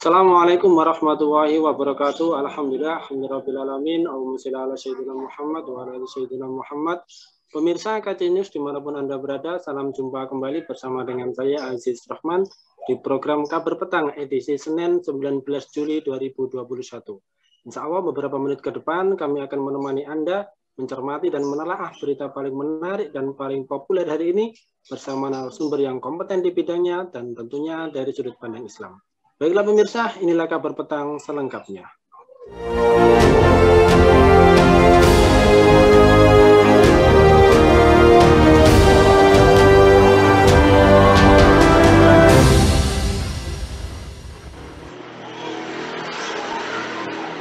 Assalamualaikum warahmatullahi wabarakatuh. Alhamdulillah, alhamdulillahirrahmanirrahim. Allahumma sholli ala sayyidina Muhammad wa ala ali sayyidina Muhammad. Pemirsa KC News dimanapun Anda berada, salam jumpa kembali bersama dengan saya Aziz Rahman di program Kabar Petang edisi Senin 19 Juli 2021. Insya Allah beberapa menit ke depan kami akan menemani Anda mencermati dan menelaah berita paling menarik dan paling populer hari ini bersama narasumber yang kompeten di bidangnya dan tentunya dari sudut pandang Islam. Baiklah pemirsa, inilah Kabar Petang selengkapnya.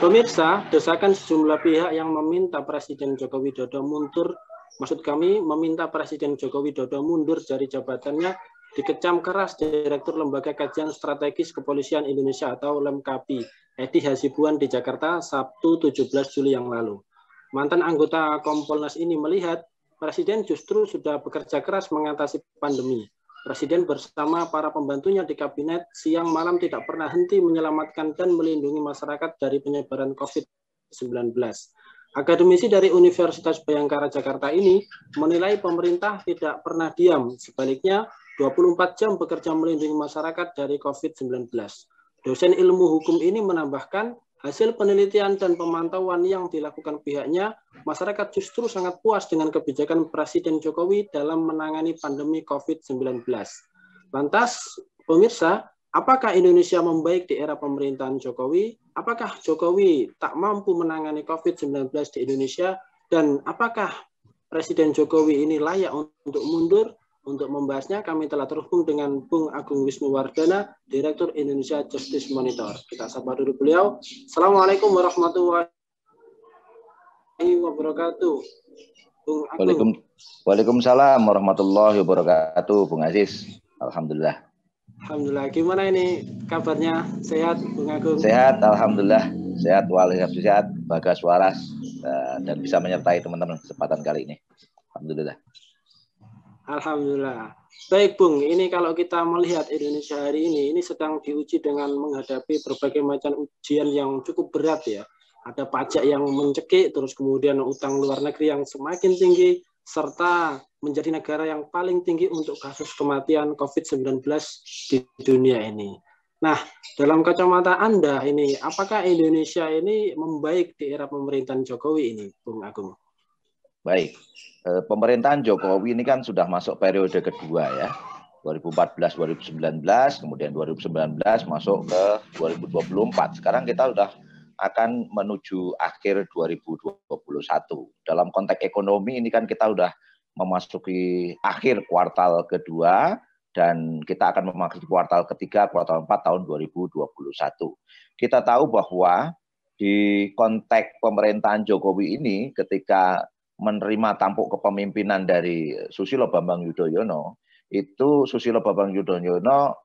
Pemirsa, desakan sejumlah pihak yang meminta Presiden Joko Widodo mundur, meminta Presiden Joko Widodo mundur dari jabatannya dikecam keras Direktur Lembaga Kajian Strategis Kepolisian Indonesia atau LEMKAPI, Edi Hasibuan di Jakarta, Sabtu 17 Juli yang lalu. Mantan anggota Kompolnas ini melihat Presiden justru sudah bekerja keras mengatasi pandemi. Presiden bersama para pembantunya di kabinet siang malam tidak pernah henti menyelamatkan dan melindungi masyarakat dari penyebaran COVID-19. Akademisi dari Universitas Bhayangkara Jakarta ini menilai pemerintah tidak pernah diam, sebaliknya 24 jam bekerja melindungi masyarakat dari COVID-19. Dosen ilmu hukum ini menambahkan, hasil penelitian dan pemantauan yang dilakukan pihaknya, masyarakat justru sangat puas dengan kebijakan Presiden Jokowi dalam menangani pandemi COVID-19. Lantas, pemirsa, apakah Indonesia membaik di era pemerintahan Jokowi? Apakah Jokowi tak mampu menangani COVID-19 di Indonesia? Dan apakah Presiden Jokowi ini layak untuk mundur? Untuk membahasnya, kami telah terhubung dengan Bung Agung Wisnuwardana, Direktur Indonesia Justice Monitor. Kita sapa dulu beliau. Assalamualaikum warahmatullahi wabarakatuh. Bung Agung. Waalaikumsalam warahmatullahi wabarakatuh, Bung Aziz. Alhamdulillah. Alhamdulillah. Gimana ini kabarnya? Sehat, Bung Agung? Sehat, alhamdulillah. Sehat, walafiat, bagas waras, dan bisa menyertai teman-teman kesempatan kali ini. Alhamdulillah. Alhamdulillah. Baik Bung, ini kalau kita melihat Indonesia hari ini sedang diuji dengan menghadapi berbagai macam ujian yang cukup berat ya. Ada pajak yang mencekik, terus kemudian utang luar negeri yang semakin tinggi, serta menjadi negara yang paling tinggi untuk kasus kematian COVID-19 di dunia ini. Nah, dalam kacamata Anda ini, apakah Indonesia ini membaik di era pemerintahan Jokowi ini, Bung Agung? Baik, pemerintahan Jokowi ini kan sudah masuk periode kedua ya, 2014-2019, kemudian 2019 masuk ke 2024. Sekarang kita sudah akan menuju akhir 2021. Dalam konteks ekonomi ini kan kita sudah memasuki akhir kuartal kedua dan kita akan memasuki kuartal ketiga, kuartal 4 tahun 2021. Kita tahu bahwa di konteks pemerintahan Jokowi ini ketika menerima tampuk kepemimpinan dari Susilo Bambang Yudhoyono, itu Susilo Bambang Yudhoyono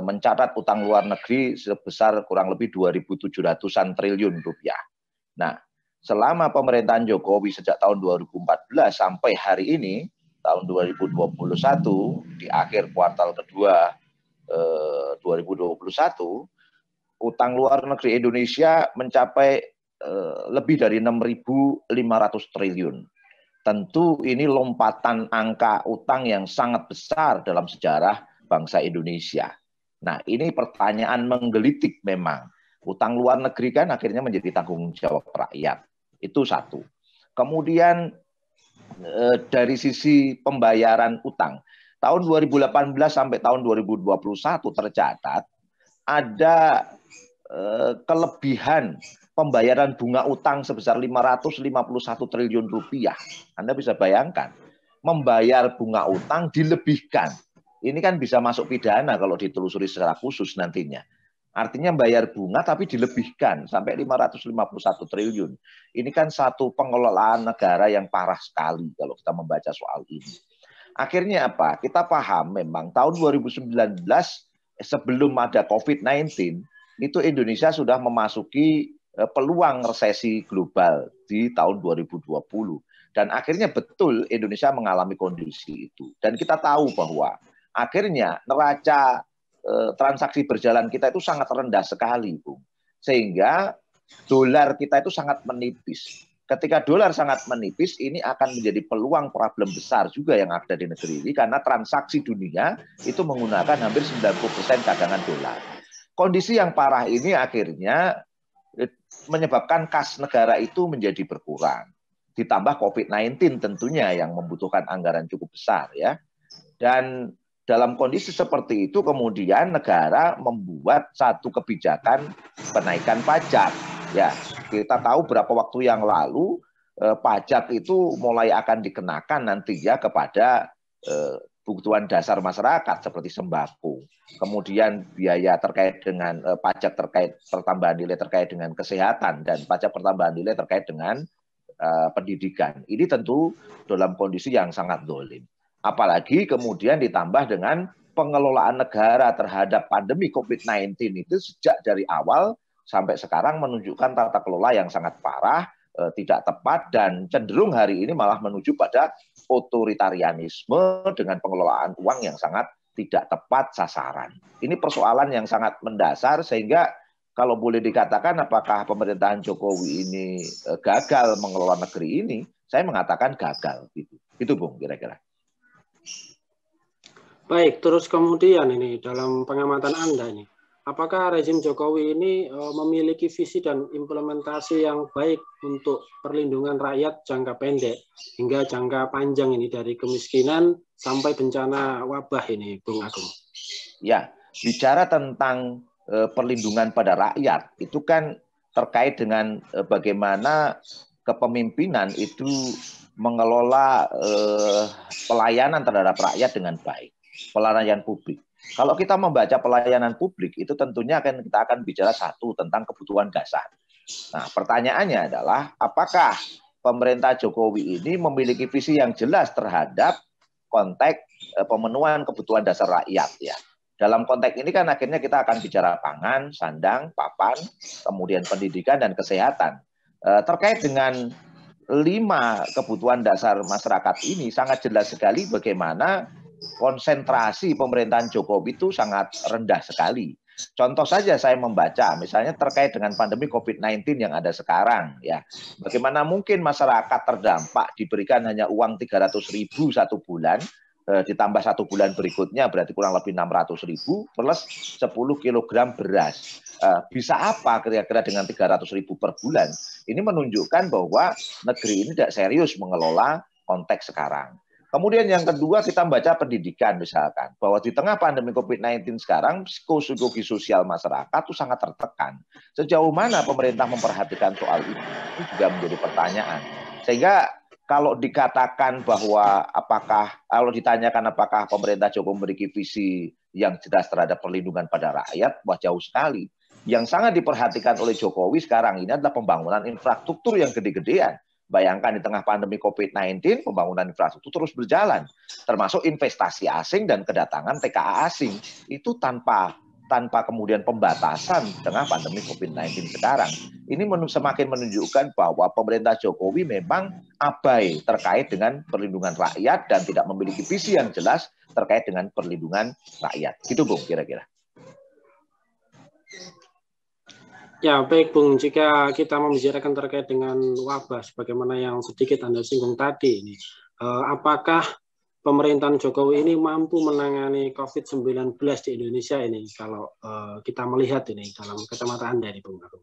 mencatat utang luar negeri sebesar kurang lebih 2.700-an triliun rupiah. Nah, selama pemerintahan Jokowi sejak tahun 2014 sampai hari ini, tahun 2021, di akhir kuartal kedua 2021, utang luar negeri Indonesia mencapai lebih dari 6.500 triliun. Tentu ini lompatan angka utang yang sangat besar dalam sejarah bangsa Indonesia. Nah, ini pertanyaan menggelitik memang. Utang luar negeri kan akhirnya menjadi tanggung jawab rakyat. Itu satu. Kemudian dari sisi pembayaran utang, tahun 2018 sampai tahun 2021 tercatat ada kelebihan pembayaran bunga utang sebesar 551 triliun rupiah. Anda bisa bayangkan, membayar bunga utang dilebihkan. Ini kan bisa masuk pidana kalau ditelusuri secara khusus nantinya. Artinya bayar bunga tapi dilebihkan sampai 551 triliun. Ini kan satu pengelolaan negara yang parah sekali kalau kita membaca soal ini. Akhirnya apa? Kita paham memang tahun 2019 sebelum ada COVID-19 itu Indonesia sudah memasuki peluang resesi global di tahun 2020. Dan akhirnya betul Indonesia mengalami kondisi itu. Dan kita tahu bahwa akhirnya neraca transaksi berjalan kita itu sangat rendah sekali, Bung. Sehingga dolar kita itu sangat menipis. Ketika dolar sangat menipis, ini akan menjadi peluang problem besar juga yang ada di negeri ini, karena transaksi dunia itu menggunakan hampir 90% cadangan dolar. Kondisi yang parah ini akhirnya menyebabkan kas negara itu menjadi berkurang. Ditambah COVID-19 tentunya yang membutuhkan anggaran cukup besar, ya. Dan dalam kondisi seperti itu kemudian negara membuat satu kebijakan penaikan pajak. Ya, kita tahu berapa waktu yang lalu pajak itu mulai akan dikenakan nantinya kepada kebutuhan dasar masyarakat seperti sembako. Kemudian biaya terkait dengan pajak terkait pertambahan nilai terkait dengan kesehatan dan pajak pertambahan nilai terkait dengan pendidikan. Ini tentu dalam kondisi yang sangat dolim. Apalagi kemudian ditambah dengan pengelolaan negara terhadap pandemi COVID-19 itu sejak dari awal sampai sekarang menunjukkan tata kelola yang sangat parah, tidak tepat, dan cenderung hari ini malah menuju pada otoritarianisme dengan pengelolaan uang yang sangat tidak tepat sasaran. Ini persoalan yang sangat mendasar, sehingga kalau boleh dikatakan apakah pemerintahan Jokowi ini gagal mengelola negeri ini, saya mengatakan gagal. Itu Bung, kira-kira. Baik, terus kemudian ini dalam pengamatan Anda ini, apakah rezim Jokowi ini memiliki visi dan implementasi yang baik untuk perlindungan rakyat jangka pendek hingga jangka panjang ini, dari kemiskinan sampai bencana wabah ini, Bung Agung? Ya, bicara tentang perlindungan pada rakyat itu kan terkait dengan bagaimana kepemimpinan itu mengelola pelayanan terhadap rakyat dengan baik, pelayanan publik. Kalau kita membaca pelayanan publik itu tentunya kita akan bicara satu tentang kebutuhan dasar. Nah, pertanyaannya adalah apakah pemerintah Jokowi ini memiliki visi yang jelas terhadap konteks pemenuhan kebutuhan dasar rakyat, ya. Dalam konteks ini kan akhirnya kita akan bicara pangan, sandang, papan, kemudian pendidikan dan kesehatan. Terkait dengan 5 kebutuhan dasar masyarakat ini sangat jelas sekali bagaimana konsentrasi pemerintahan Jokowi itu sangat rendah sekali. Contoh saja saya membaca, misalnya terkait dengan pandemi COVID-19 yang ada sekarang, ya. Bagaimana mungkin masyarakat terdampak diberikan hanya uang 300.000 satu bulan, ditambah 1 bulan berikutnya berarti kurang lebih 600.000 plus 10 kg beras. Bisa apa kira-kira dengan 300.000 per bulan? Ini menunjukkan bahwa negeri ini tidak serius mengelola konteks sekarang. Kemudian yang kedua kita membaca pendidikan misalkan, bahwa di tengah pandemi COVID-19 sekarang psikologi sosial masyarakat itu sangat tertekan. Sejauh mana pemerintah memperhatikan soal itu juga menjadi pertanyaan. Sehingga kalau dikatakan bahwa kalau ditanyakan apakah pemerintah Jokowi memiliki visi yang jelas terhadap perlindungan pada rakyat, wah jauh sekali. Yang sangat diperhatikan oleh Jokowi sekarang ini adalah pembangunan infrastruktur yang gede-gedean. Bayangkan di tengah pandemi COVID-19, pembangunan infrastruktur terus berjalan, termasuk investasi asing dan kedatangan TKA asing. Itu tanpa kemudian pembatasan di tengah pandemi COVID-19 sekarang. Ini semakin menunjukkan bahwa pemerintah Jokowi memang abai terkait dengan perlindungan rakyat dan tidak memiliki visi yang jelas terkait dengan perlindungan rakyat. Itu Bung, kira-kira. Ya, baik Bung, jika kita membicarakan terkait dengan wabah, sebagaimana yang sedikit Anda singgung tadi, ini, apakah pemerintahan Jokowi ini mampu menangani COVID-19 di Indonesia ini, kalau kita melihat ini dalam kacamata Anda ini, Bung Agung?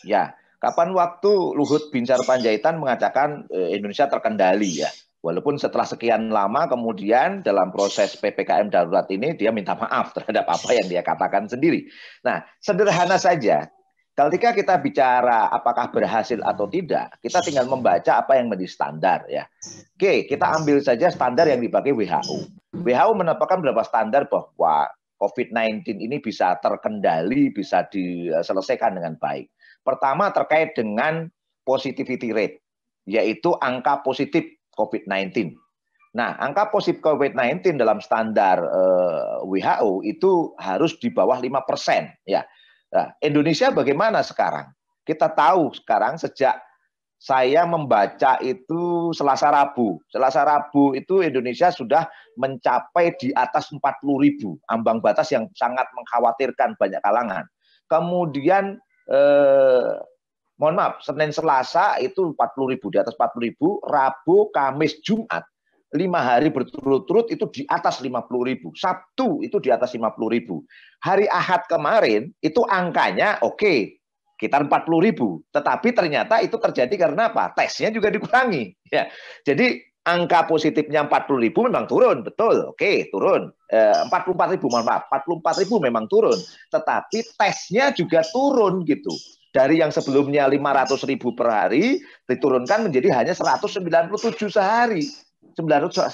Ya, kapan waktu Luhut Binsar Panjaitan mengatakan Indonesia terkendali, ya. Walaupun setelah sekian lama kemudian dalam proses PPKM darurat ini dia minta maaf terhadap apa yang dia katakan sendiri. Nah, sederhana saja. Ketika kita bicara apakah berhasil atau tidak, kita tinggal membaca apa yang menjadi standar, ya. Oke, kita ambil saja standar yang dipakai WHO. WHO menetapkan beberapa standar bahwa COVID-19 ini bisa terkendali, bisa diselesaikan dengan baik. Pertama terkait dengan positivity rate, yaitu angka positif COVID-19. Nah, angka positif COVID-19 dalam standar WHO itu harus di bawah 5%, ya. Nah, Indonesia bagaimana sekarang? Kita tahu sekarang sejak saya membaca itu Selasa Rabu. Selasa Rabu itu Indonesia sudah mencapai di atas 40.000, ambang batas yang sangat mengkhawatirkan banyak kalangan. Kemudian mohon maaf, Senin Selasa itu 40.000, di atas 40.000, Rabu, Kamis, Jumat 5 hari berturut-turut itu di atas 50.000. Sabtu itu di atas 50.000. Hari Ahad kemarin itu angkanya oke, sekitar 40.000. Tetapi ternyata itu terjadi karena apa? Tesnya juga dikurangi. Ya. Jadi angka positifnya 40.000 memang turun, betul. Oke, turun. 44.000, mohon maaf. 44.000 memang turun. Tetapi tesnya juga turun gitu. Dari yang sebelumnya 500.000 per hari diturunkan menjadi hanya 197 sehari. 197.000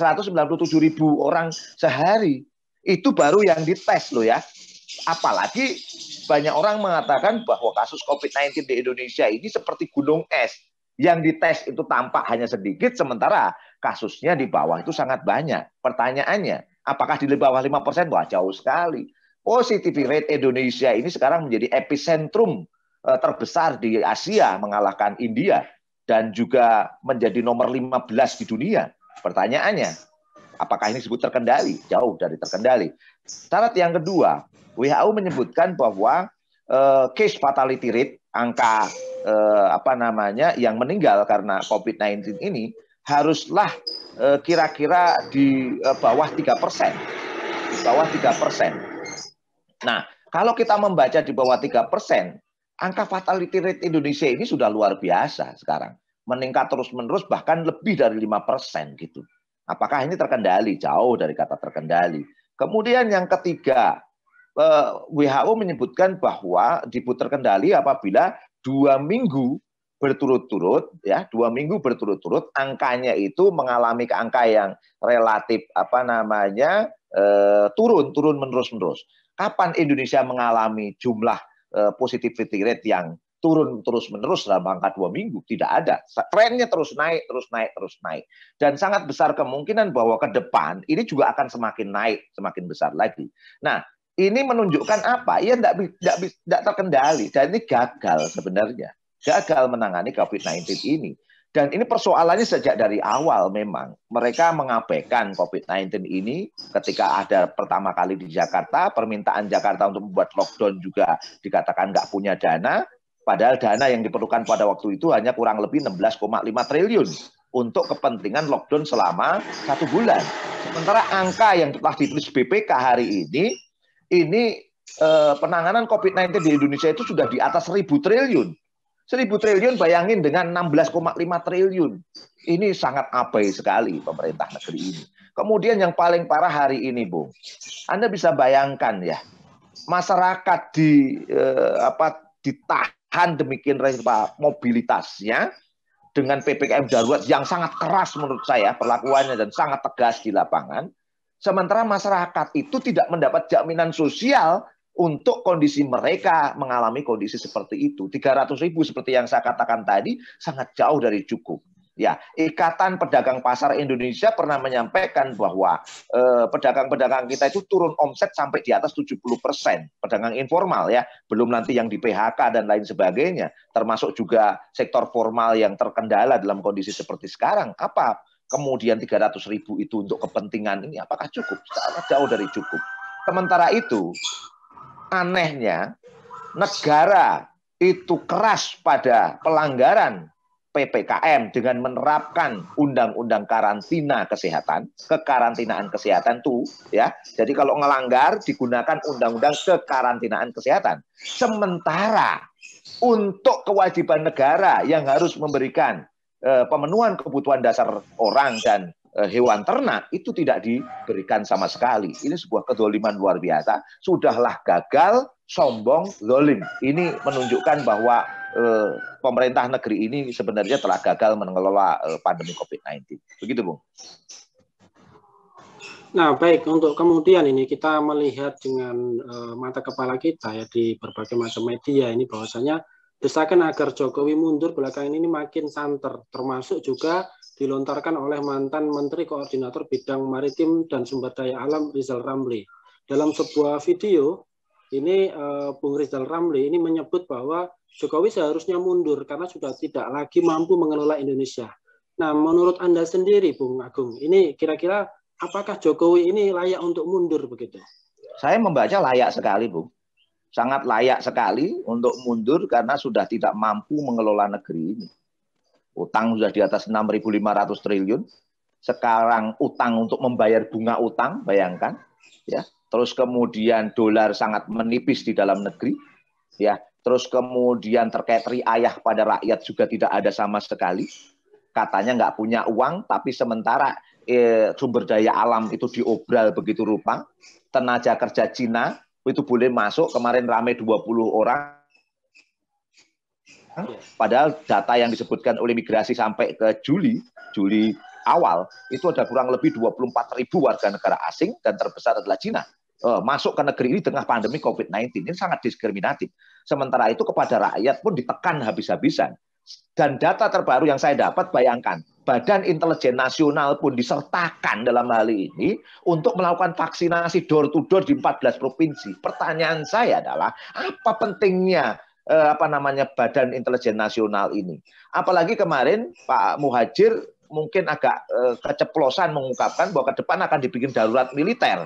orang sehari. Itu baru yang dites loh ya. Apalagi banyak orang mengatakan bahwa kasus COVID-19 di Indonesia ini seperti gunung es. Yang dites itu tampak hanya sedikit, sementara kasusnya di bawah itu sangat banyak. Pertanyaannya, apakah di bawah 5%? Wah, jauh sekali. Positivity rate Indonesia ini sekarang menjadi epicentrum terbesar di Asia, mengalahkan India. Dan juga menjadi nomor 15 di dunia. Pertanyaannya, apakah ini disebut terkendali? Jauh dari terkendali. Syarat yang kedua, WHO menyebutkan bahwa case fatality rate, angka yang meninggal karena COVID-19 ini haruslah kira-kira di bawah 3%. Di bawah 3%. Nah, kalau kita membaca di bawah 3%, angka fatality rate Indonesia ini sudah luar biasa sekarang. Meningkat terus-menerus bahkan lebih dari 5% gitu. Apakah ini terkendali? Jauh dari kata terkendali. Kemudian yang ketiga, WHO menyebutkan bahwa terkendali apabila 2 minggu berturut-turut, ya 2 minggu berturut-turut, angkanya itu mengalami angka yang relatif turun menerus-menerus. Kapan Indonesia mengalami jumlah positivity rate yang turun terus-menerus dalam angka 2 minggu? Tidak ada. Trennya terus naik. Dan sangat besar kemungkinan bahwa ke depan ini juga akan semakin naik, semakin besar lagi. Nah, ini menunjukkan apa? Ya tidak terkendali. Dan ini gagal sebenarnya. Gagal menangani COVID-19 ini. Dan ini persoalannya sejak dari awal memang. Mereka mengabaikan COVID-19 ini ketika ada pertama kali di Jakarta, permintaan Jakarta untuk membuat lockdown juga dikatakan nggak punya dana. Padahal dana yang diperlukan pada waktu itu hanya kurang lebih 16,5 triliun untuk kepentingan lockdown selama 1 bulan. Sementara angka yang telah ditulis BPK hari ini penanganan COVID-19 di Indonesia itu sudah di atas 1.000 triliun. 1.000 triliun bayangin dengan 16,5 triliun. Ini sangat abai sekali pemerintah negeri ini. Kemudian yang paling parah hari ini, Bung. Anda bisa bayangkan ya, masyarakat ditahan demikian mobilitasnya dengan PPKM darurat yang sangat keras menurut saya perlakuannya dan sangat tegas di lapangan. Sementara masyarakat itu tidak mendapat jaminan sosial untuk kondisi mereka mengalami kondisi seperti itu. 300.000 seperti yang saya katakan tadi sangat jauh dari cukup. Ya, Ikatan Pedagang Pasar Indonesia pernah menyampaikan bahwa pedagang-pedagang kita itu turun omset sampai di atas 70%. Pedagang informal ya, belum nanti yang di PHK dan lain sebagainya. Termasuk juga sektor formal yang terkendala dalam kondisi seperti sekarang. Apa kemudian 300.000 itu untuk kepentingan ini? Apakah cukup? Sangat jauh dari cukup. Sementara itu, anehnya negara itu keras pada pelanggaran PPKM dengan menerapkan undang-undang kekarantinaan kesehatan tuh ya. Jadi kalau ngelanggar digunakan undang-undang kekarantinaan kesehatan. Sementara untuk kewajiban negara yang harus memberikan pemenuhan kebutuhan dasar orang dan hewan ternak itu tidak diberikan sama sekali. Ini sebuah kedoliman luar biasa. Sudahlah gagal, sombong, zolim. Ini menunjukkan bahwa pemerintah negeri ini sebenarnya telah gagal mengelola pandemi COVID-19. Begitu, Bung. Nah, baik, untuk kemudian ini kita melihat dengan mata kepala kita ya di berbagai macam media ini bahwasanya desakan agar Jokowi mundur belakangan ini makin santer, termasuk juga dilontarkan oleh mantan Menteri Koordinator Bidang Maritim dan Sumber Daya Alam Rizal Ramli. Dalam sebuah video ini Bung Rizal Ramli ini menyebut bahwa Jokowi seharusnya mundur karena sudah tidak lagi mampu mengelola Indonesia. Nah, menurut Anda sendiri, Bung Agung, ini kira-kira apakah Jokowi ini layak untuk mundur begitu? Saya membaca layak sekali, Bung. Sangat layak sekali untuk mundur karena sudah tidak mampu mengelola negeri ini. Utang sudah di atas 6.500 triliun. Sekarang utang untuk membayar bunga utang, bayangkan. Ya. Terus kemudian dolar sangat menipis di dalam negeri. Ya. Terus kemudian terkait riayah pada rakyat juga tidak ada sama sekali. Katanya nggak punya uang, tapi sementara sumber daya alam itu diobral begitu rupa. Tenaga kerja Cina itu boleh masuk, kemarin ramai 20 orang. Padahal data yang disebutkan oleh migrasi sampai ke Juli awal, itu ada kurang lebih 24.000 warga negara asing dan terbesar adalah Cina. Masuk ke negeri ini tengah pandemi COVID-19. Ini sangat diskriminatif. Sementara itu kepada rakyat pun ditekan habis-habisan. Dan data terbaru yang saya dapat, bayangkan, Badan Intelijen Nasional pun disertakan dalam hal ini untuk melakukan vaksinasi door to door di 14 provinsi. Pertanyaan saya adalah, apa pentingnya Badan Intelijen Nasional ini? Apalagi kemarin Pak Muhadjir mungkin agak keceplosan mengungkapkan bahwa ke depan akan dibikin darurat militer.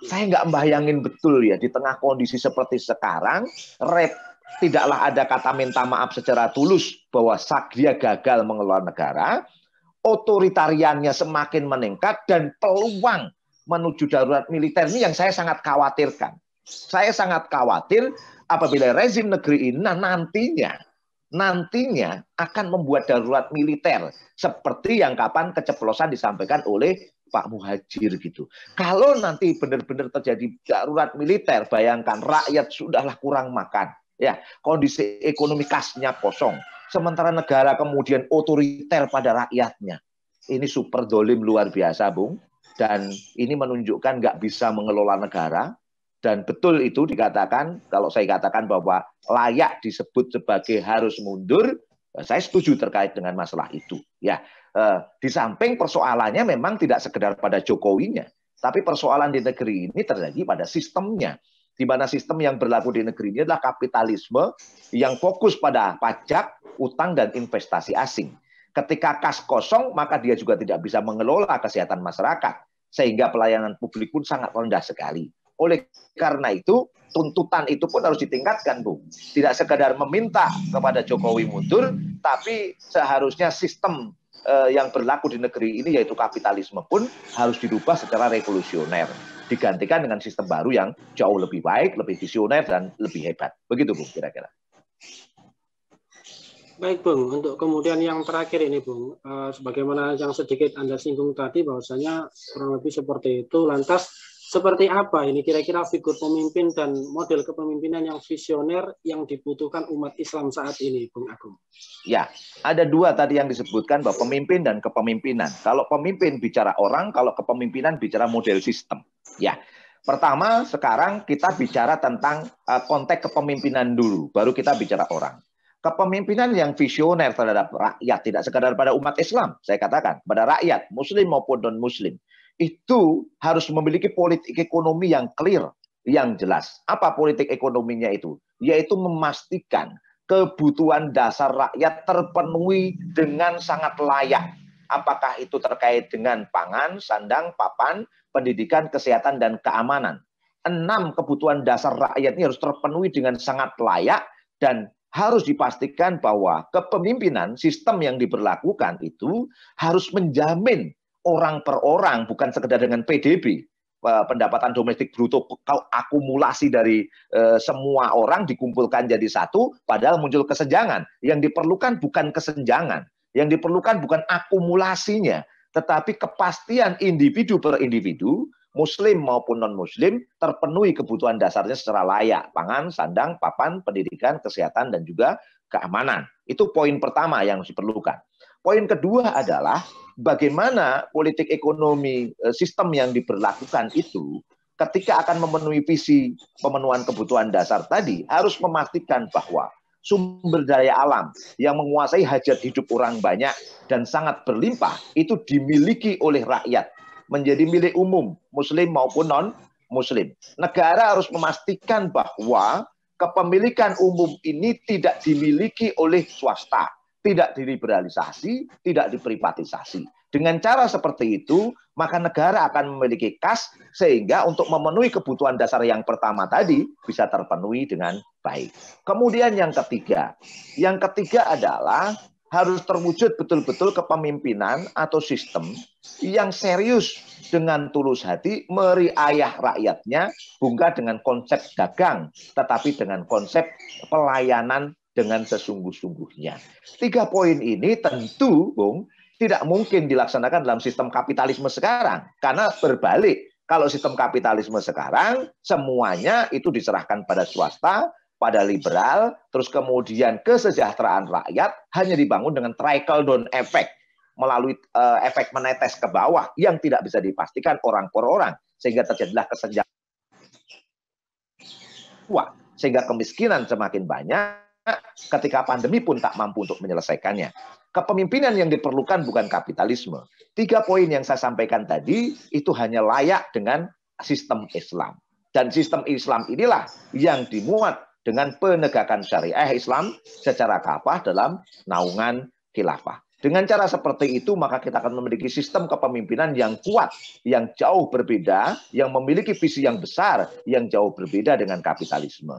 Saya nggak membayangin betul ya, di tengah kondisi seperti sekarang, tidaklah ada kata minta maaf secara tulus bahwa dia gagal mengelola negara, otoritariannya semakin meningkat, dan peluang menuju darurat militer ini yang saya sangat khawatirkan. Saya sangat khawatir apabila rezim negeri ini nantinya akan membuat darurat militer seperti yang kapan keceplosan disampaikan oleh Pak Muhadjir gitu. Kalau nanti benar-benar terjadi darurat militer, bayangkan rakyat sudahlah kurang makan. Ya, kondisi ekonomi kasnya kosong. Sementara negara kemudian otoriter pada rakyatnya. Ini super dolim luar biasa, Bung. Dan ini menunjukkan nggak bisa mengelola negara. Dan betul itu dikatakan, kalau saya katakan bahwa layak disebut sebagai harus mundur, saya setuju terkait dengan masalah itu. Ya, di samping persoalannya memang tidak sekedar pada Jokowinya, tapi persoalan di negeri ini terjadi pada sistemnya. Di mana sistem yang berlaku di negeri ini adalah kapitalisme yang fokus pada pajak, utang, dan investasi asing. Ketika kas kosong, maka dia juga tidak bisa mengelola kesehatan masyarakat. Sehingga pelayanan publik pun sangat rendah sekali. Oleh karena itu, tuntutan itu pun harus ditingkatkan, Bung. Tidak sekadar meminta kepada Jokowi mundur, tapi seharusnya sistem yang berlaku di negeri ini, yaitu kapitalisme pun harus dirubah secara revolusioner. Digantikan dengan sistem baru yang jauh lebih baik, lebih visioner, dan lebih hebat. Begitu, Bung, kira-kira. Baik, Bung. Untuk kemudian yang terakhir ini, Bung. Sebagaimana yang sedikit Anda singgung tadi, bahwasanya kurang lebih seperti itu. Lantas, seperti apa ini kira-kira figur pemimpin dan model kepemimpinan yang visioner yang dibutuhkan umat Islam saat ini, Bung Agung? Ya, ada dua tadi yang disebutkan, bahwa pemimpin dan kepemimpinan. Kalau pemimpin bicara orang, kalau kepemimpinan bicara model sistem. Ya, pertama sekarang kita bicara tentang konteks kepemimpinan dulu, baru kita bicara orang. Kepemimpinan yang visioner terhadap rakyat, tidak sekadar pada umat Islam, saya katakan, pada rakyat, muslim maupun non-muslim, itu harus memiliki politik ekonomi yang clear, yang jelas. Apa politik ekonominya itu? Yaitu memastikan kebutuhan dasar rakyat terpenuhi dengan sangat layak. Apakah itu terkait dengan pangan, sandang, papan, pendidikan, kesehatan, dan keamanan. 6 kebutuhan dasar rakyat ini harus terpenuhi dengan sangat layak, dan harus dipastikan bahwa kepemimpinan sistem yang diberlakukan itu harus menjamin orang per orang, bukan sekedar dengan PDB, pendapatan domestik bruto akumulasi dari semua orang dikumpulkan jadi satu, padahal muncul kesenjangan. Yang diperlukan bukan kesenjangan, yang diperlukan bukan akumulasinya, tetapi kepastian individu per individu, muslim maupun non-muslim, terpenuhi kebutuhan dasarnya secara layak. Pangan, sandang, papan, pendidikan, kesehatan, dan juga keamanan. Itu poin pertama yang diperlukan. Poin kedua adalah bagaimana politik ekonomi sistem yang diberlakukan itu ketika akan memenuhi visi pemenuhan kebutuhan dasar tadi harus memastikan bahwa sumber daya alam yang menguasai hajat hidup orang banyak dan sangat berlimpah itu dimiliki oleh rakyat, menjadi milik umum muslim maupun Muslim. Negara harus memastikan bahwa kepemilikan umum ini tidak dimiliki oleh swasta, tidak diliberalisasi, tidak diprivatisasi. Dengan cara seperti itu, maka negara akan memiliki kas sehingga untuk memenuhi kebutuhan dasar yang pertama tadi bisa terpenuhi dengan baik. Kemudian yang ketiga adalah harus terwujud betul-betul kepemimpinan atau sistem yang serius dengan tulus hati meriayah rakyatnya, bukan dengan konsep dagang, tetapi dengan konsep pelayanan dengan sesungguh-sungguhnya. 3 poin ini tentu, Bung, tidak mungkin dilaksanakan dalam sistem kapitalisme sekarang. Karena berbalik, kalau sistem kapitalisme sekarang, semuanya itu diserahkan pada swasta, pada liberal, terus kemudian kesejahteraan rakyat hanya dibangun dengan trickle down effect, melalui efek menetes ke bawah yang tidak bisa dipastikan orang per orang, sehingga terjadilah kesenjangan, sehingga kemiskinan semakin banyak, ketika pandemi pun tak mampu untuk menyelesaikannya. Kepemimpinan yang diperlukan bukan kapitalisme. 3 poin yang saya sampaikan tadi itu hanya layak dengan sistem Islam. Dan sistem Islam inilah yang dimuat dengan penegakan syariah Islam secara kafah dalam naungan khilafah. Dengan cara seperti itu, maka kita akan memiliki sistem kepemimpinan yang kuat, yang jauh berbeda, yang memiliki visi yang besar, yang jauh berbeda dengan kapitalisme.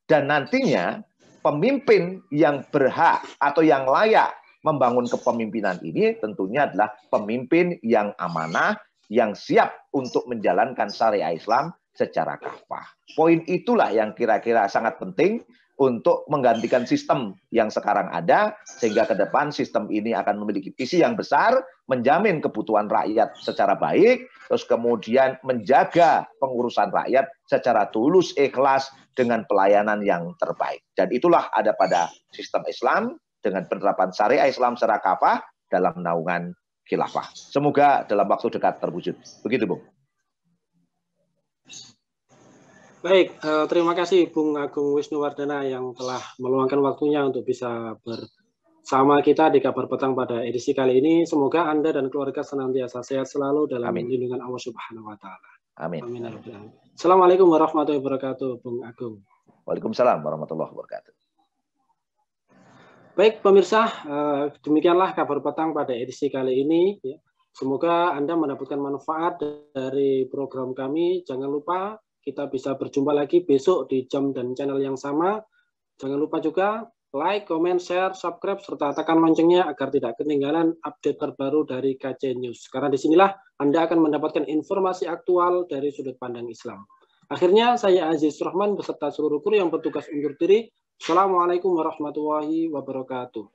Dan nantinya, pemimpin yang berhak atau yang layak membangun kepemimpinan ini tentunya adalah pemimpin yang amanah, yang siap untuk menjalankan syariah Islam secara kafah. Poin itulah yang kira-kira sangat penting untuk menggantikan sistem yang sekarang ada, sehingga ke depan sistem ini akan memiliki visi yang besar, menjamin kebutuhan rakyat secara baik, terus kemudian menjaga pengurusan rakyat secara tulus, ikhlas, dengan pelayanan yang terbaik. Dan itulah ada pada sistem Islam, dengan penerapan syariah Islam secara kafah dalam naungan khilafah. Semoga dalam waktu dekat terwujud. Begitu, Bung. Baik, terima kasih Bung Agung Wisnuwardana yang telah meluangkan waktunya untuk bisa bersama kita di Kabar Petang pada edisi kali ini. Semoga Anda dan keluarga senantiasa sehat selalu dalam lindungan Allah Subhanahu wa Ta'ala. Amin. Amin. Assalamualaikum warahmatullahi wabarakatuh, Bung Agung. Waalaikumsalam warahmatullahi wabarakatuh. Baik pemirsa, demikianlah Kabar Petang pada edisi kali ini. Semoga Anda mendapatkan manfaat dari program kami. Jangan lupa kita bisa berjumpa lagi besok di jam dan channel yang sama. Jangan lupa juga like, comment, share, subscribe, serta tekan loncengnya agar tidak ketinggalan update terbaru dari KC News. Karena disinilah Anda akan mendapatkan informasi aktual dari sudut pandang Islam. Akhirnya saya Aziz Rahman beserta seluruh kru yang bertugas undur diri. Assalamualaikum warahmatullahi wabarakatuh.